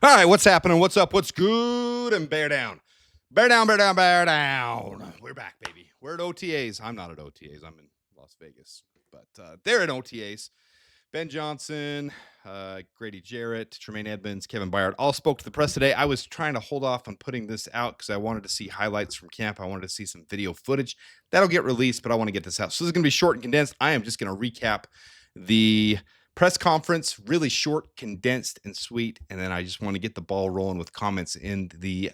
All right, what's happening? What's up? What's good? And bear down. Bear down, bear down, bear down. We're back, baby. We're at OTAs. I'm not at OTAs. I'm in Las Vegas. But they're at OTAs. Ben Johnson, Grady Jarrett, Termaine Edmonds, Kevin Byer all spoke to the press today. I was trying to hold off on putting this out because I wanted to see highlights from camp. I wanted to see some video footage. That'll get released, but I want to get this out. So this is going to be short and condensed. I am just going to recap the press conference, really short, condensed, and sweet. And then I just want to get the ball rolling with comments in the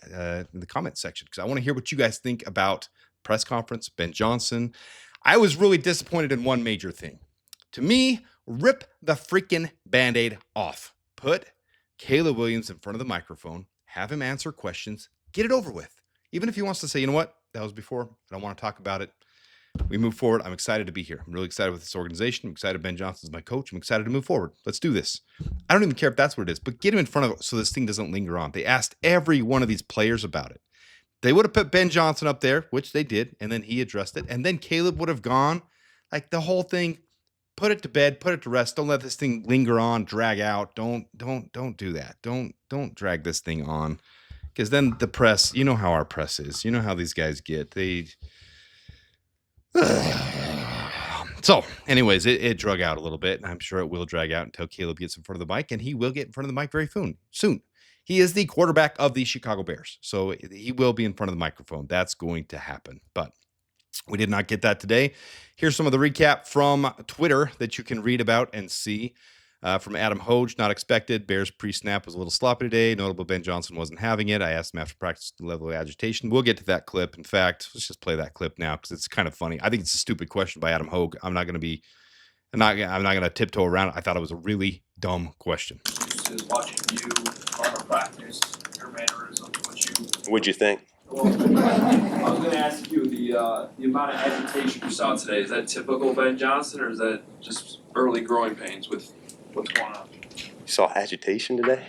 comment section because I want to hear what you guys think about press conference, Ben Johnson. I was really disappointed in one major thing. To me, rip the freaking Band-Aid off. Put Caleb Williams in front of the microphone, have him answer questions, get it over with. Even if he wants to say, you know what, that was before, I don't want to talk about it. We move forward. I'm excited to be here. I'm really excited with this organization. I'm excited Ben Johnson's my coach. I'm excited to move forward. Let's do this. I don't even care if that's what it is, but get him in front of it so this thing doesn't linger on. They asked every one of these players about it. They would have put Ben Johnson up there, which they did, and then he addressed it. And then Caleb would have gone, like the whole thing, put it to bed, put it to rest. Don't let this thing linger on, drag out. Don't do that. Don't drag this thing on. Because then the press, you know how our press is. You know how these guys get. So, anyways, it drug out a little bit, and I'm sure it will drag out until Caleb gets in front of the mic, and he will get in front of the mic very soon. He is the quarterback of the Chicago Bears, so he will be in front of the microphone. That's going to happen, but we did not get that today. Here's some of the recap from Twitter that you can read about and see. From Adam Hoge, not expected. Bears pre-snap was a little sloppy today. Notable Ben Johnson wasn't having it. I asked him after practice the level of agitation. We'll get to that clip. In fact, let's just play that clip now because it's kind of funny. I think it's a stupid question by Adam Hoge. I'm not going to tiptoe around it. I thought it was a really dumb question. Just watching you on a practice, your mannerisms, What'd you think? Well, I was going to ask you the amount of agitation you saw today. Is that typical Ben Johnson, or is that just early growing pains with what's going on? You saw agitation today?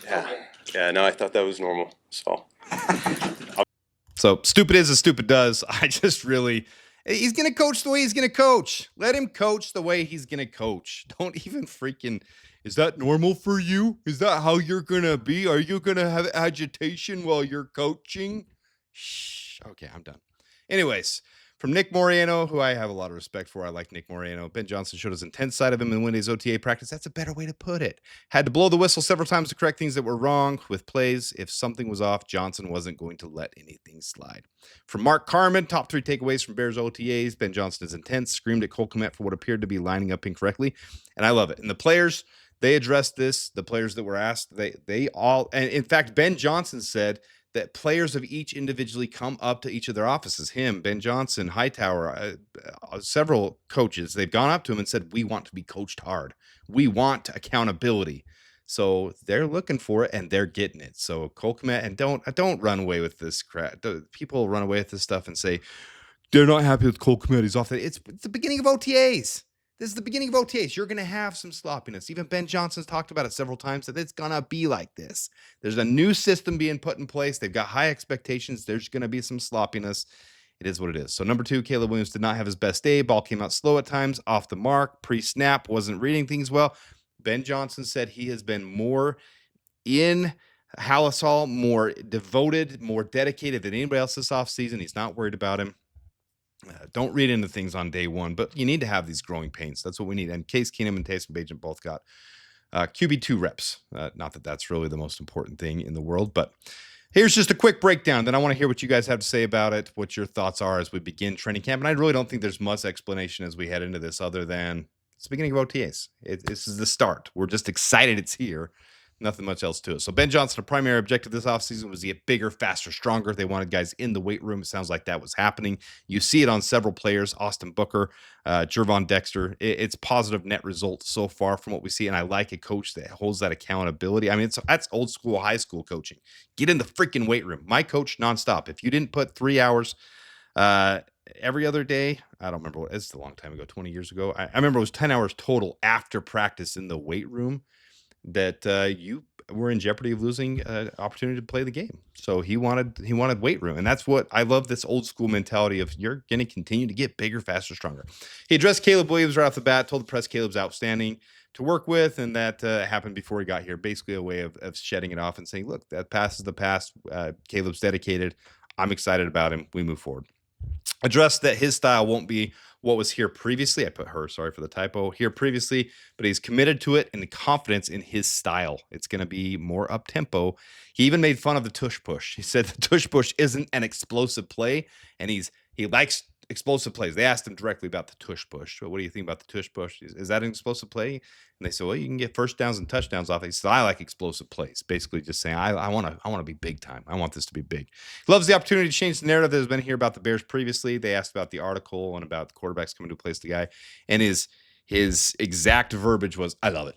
Yeah. No, I thought that was normal. So stupid is as stupid does. He's going to coach the way he's going to coach. Let him coach the way he's going to coach. Don't even freaking, is that normal for you? Is that how you're going to be? Are you going to have agitation while you're coaching? Shh. Okay, I'm done. Anyways, from Nick Moreno, who I have a lot of respect for. I like Nick Moreno. Ben Johnson showed his intense side of him in Wednesday's OTA practice. That's a better way to put it. Had to blow the whistle several times to correct things that were wrong with plays. If something was off, Johnson wasn't going to let anything slide. From Mark Carmen, top 3 takeaways from Bears OTAs. Ben Johnson is intense, screamed at Cole Kmet for what appeared to be lining up incorrectly. And I love it. And the players, they addressed this. The players that were asked, they all, and in fact, Ben Johnson said that players have each individually come up to each of their offices. Him, Ben Johnson, Hightower, several coaches, they've gone up to him and said, we want to be coached hard. We want accountability. So they're looking for it and they're getting it. So Cole Kmet, and don't run away with this crap. People run away with this stuff and say, they're not happy with Cole Kmet. He's off. It's the beginning of OTAs. This is the beginning of OTAs. You're going to have some sloppiness. Even Ben Johnson's talked about it several times that it's going to be like this. There's a new system being put in place. They've got high expectations. There's going to be some sloppiness. It is what it is. So number 2, Caleb Williams did not have his best day. Ball came out slow at times, off the mark, pre-snap, wasn't reading things well. Ben Johnson said he has been more in Hallis Hall, more devoted, more dedicated than anybody else this offseason. He's not worried about him. Don't read into things on day one, but you need to have these growing pains. That's what we need. And Case Keenum and Taysom Bagent both got QB2 reps. Not that that's really the most important thing in the world, but here's just a quick breakdown. Then I want to hear what you guys have to say about it, what your thoughts are as we begin training camp. And I really don't think there's much explanation as we head into this other than it's the beginning of OTAs. This is the start. We're just excited it's here. Nothing much else to it. So Ben Johnson, a primary objective this offseason was to get bigger, faster, stronger. They wanted guys in the weight room. It sounds like that was happening. You see it on several players, Austin Booker, Jervon Dexter. It's positive net results so far from what we see. And I like a coach that holds that accountability. I mean, that's old school, high school coaching. Get in the freaking weight room. My coach nonstop. If you didn't put 3 hours every other day, I don't remember. It's a long time ago, 20 years ago. I remember it was 10 hours total after practice in the weight room. That you were in jeopardy of losing an opportunity to play the game. So he wanted weight room, and that's what I love. This old school mentality of you're going to continue to get bigger, faster, stronger. He addressed Caleb Williams right off the bat. Told the press Caleb's outstanding to work with, and that happened before he got here. Basically, a way of shedding it off and saying, "Look, that past is the past. Caleb's dedicated. I'm excited about him. We move forward." Addressed that his style won't be what was here previously. I put her, sorry for the typo, here previously, but he's committed to it and the confidence in his style. It's going to be more up tempo. He even made fun of the tush push. He said the tush push isn't an explosive play, and he likes explosive plays. They asked him directly about the tush push. So what do you think about the tush push? Is that an explosive play? And they said, well, you can get first downs and touchdowns off it. He said, I like explosive plays. Basically just saying, I want to be big time. I want this to be big. He loves the opportunity to change the narrative that has been here about the Bears previously. They asked about the article and about the quarterbacks coming to place the guy. And his exact verbiage was, I love it.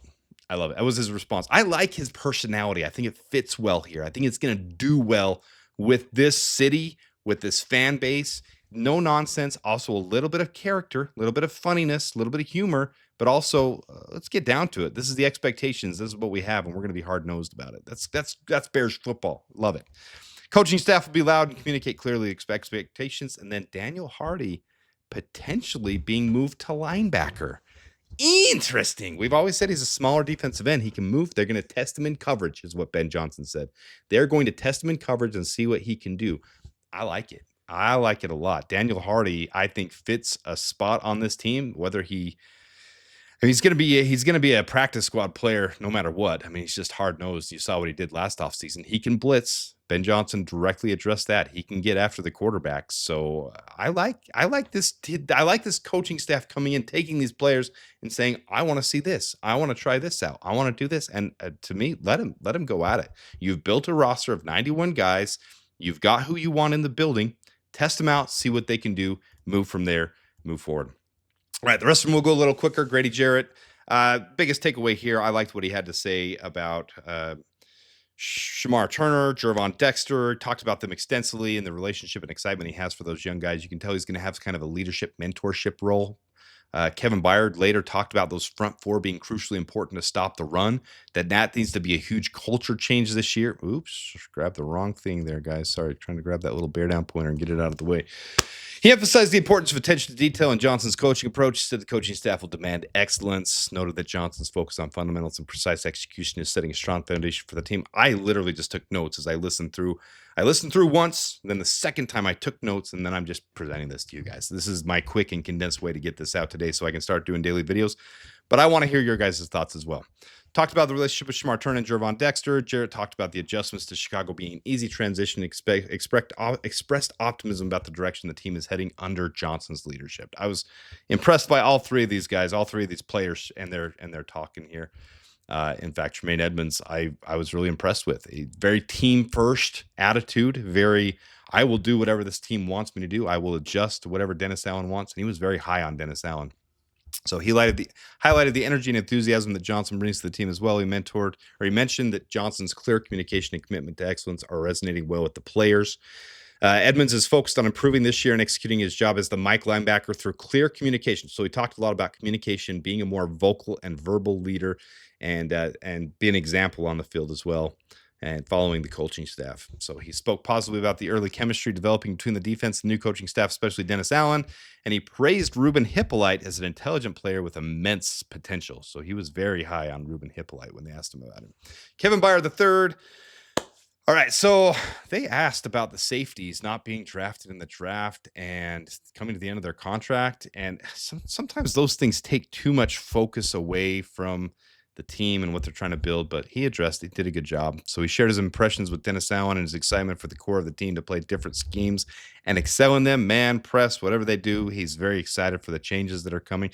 I love it. That was his response. I like his personality. I think it fits well here. I think it's going to do well with this city, with this fan base. No nonsense, also a little bit of character, a little bit of funniness, a little bit of humor, but also let's get down to it. This is the expectations. This is what we have, and we're going to be hard-nosed about it. That's Bears football. Love it. Coaching staff will be loud and communicate clearly expectations, and then Daniel Hardy potentially being moved to linebacker. Interesting. We've always said he's a smaller defensive end. He can move. They're going to test him in coverage, is what Ben Johnson said. They're going to test him in coverage and see what he can do. I like it. I like it a lot. Daniel Hardy, I think, fits a spot on this team. Whether he's going to be a practice squad player no matter what. I mean, he's just hard nosed. You saw what he did last offseason. He can blitz. Ben Johnson directly addressed that. He can get after the quarterbacks. So I like this coaching staff coming in, taking these players and saying, I want to see this. I want to try this out. I want to do this. And to me, let him go at it. You've built a roster of 91 guys. You've got who you want in the building. Test them out, see what they can do, move from there, move forward. All right, the rest of them will go a little quicker. Grady Jarrett, biggest takeaway here, I liked what he had to say about Shamar Turner, Jervon Dexter, talked about them extensively and the relationship and excitement he has for those young guys. You can tell he's going to have kind of a leadership mentorship role. Kevin Byer later talked about those front four being crucially important to stop the run, that needs to be a huge culture change this year. Oops, grabbed the wrong thing there, guys. Sorry, trying to grab that little bear down pointer and get it out of the way. He emphasized the importance of attention to detail in Johnson's coaching approach. He said the coaching staff will demand excellence. Noted that Johnson's focus on fundamentals and precise execution is setting a strong foundation for the team. I literally just took notes as I listened through. I listened through once, then the second time I took notes, and then I'm just presenting this to you guys. This is my quick and condensed way to get this out today so I can start doing daily videos. But I want to hear your guys' thoughts as well. Talked about the relationship with Shamar Turner and Jervon Dexter. Jarrett talked about the adjustments to Chicago being an easy transition, expressed optimism about the direction the team is heading under Johnson's leadership. I was impressed by all three of these guys, all three of these players, and their talking here. In fact, Termaine Edmonds, I was really impressed with. A very team-first attitude, I will do whatever this team wants me to do. I will adjust to whatever Dennis Allen wants, and he was very high on Dennis Allen. So he highlighted the energy and enthusiasm that Johnson brings to the team as well. He mentioned that Johnson's clear communication and commitment to excellence are resonating well with the players. Edmonds is focused on improving this year and executing his job as the Mike linebacker through clear communication. So he talked a lot about communication, being a more vocal and verbal leader, and be an example on the field as well, and following the coaching staff. So he spoke positively about the early chemistry developing between the defense and the new coaching staff, especially Dennis Allen, and he praised Ruben Hippolyte as an intelligent player with immense potential. So he was very high on Ruben Hippolyte when they asked him about him. Kevin Byer III. All right, so they asked about the safeties not being drafted in the draft and coming to the end of their contract, and sometimes those things take too much focus away from the team and what they're trying to build, but he did a good job. So he shared his impressions with Dennis Allen and his excitement for the core of the team to play different schemes and excel in them, man, press, whatever they do. He's very excited for the changes that are coming.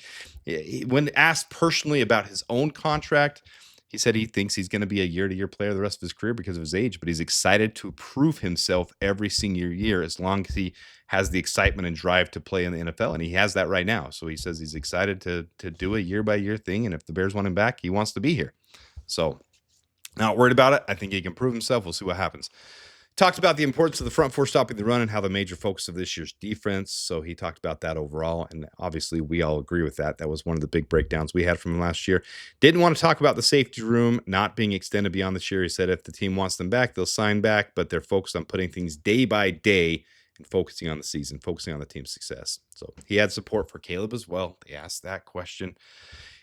When asked personally about his own contract, he said he thinks he's going to be a year-to-year player the rest of his career because of his age, but he's excited to prove himself every senior year as long as he has the excitement and drive to play in the NFL, and he has that right now. So he says he's excited to do a year-by-year thing, and if the Bears want him back, he wants to be here. So not worried about it. I think he can prove himself. We'll see what happens. Talked about the importance of the front four stopping the run and how the major focus of this year's defense. So he talked about that overall. And obviously, we all agree with that. That was one of the big breakdowns we had from him last year. Didn't want to talk about the safety room not being extended beyond this year. He said if the team wants them back, they'll sign back, but they're focused on putting things day by day and focusing on the season, focusing on the team's success. So he had support for Caleb as well. They asked that question.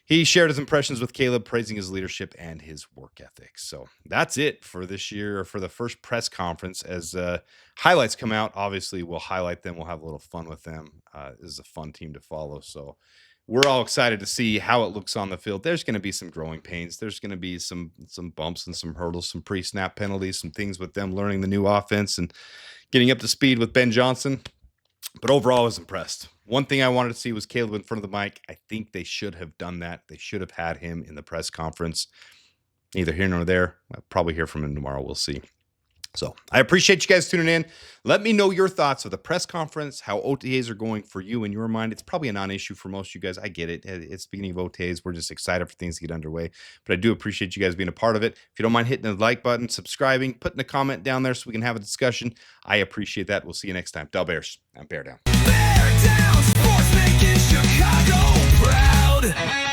He shared his impressions with Caleb, praising his leadership and his work ethic. So that's it for this year, or for the first press conference. As highlights come out, obviously we'll highlight them. We'll have a little fun with them. This is a fun team to follow. So we're all excited to see how it looks on the field. There's going to be some growing pains. There's going to be some bumps and some hurdles, some pre-snap penalties, some things with them learning the new offense and getting up to speed with Ben Johnson. But overall, I was impressed. One thing I wanted to see was Caleb in front of the mic. I think they should have done that. They should have had him in the press conference. Neither here nor there. I'll probably hear from him tomorrow. We'll see. So I appreciate you guys tuning in. Let me know your thoughts of the press conference, how OTAs are going for you in your mind. It's probably a non-issue for most of you guys. I get it. It's the beginning of OTAs. We're just excited for things to get underway. But I do appreciate you guys being a part of it. If you don't mind hitting the like button, subscribing, putting a comment down there so we can have a discussion, I appreciate that. We'll see you next time. Del Bears. I'm Bear Down. Bear down, sports making Chicago proud.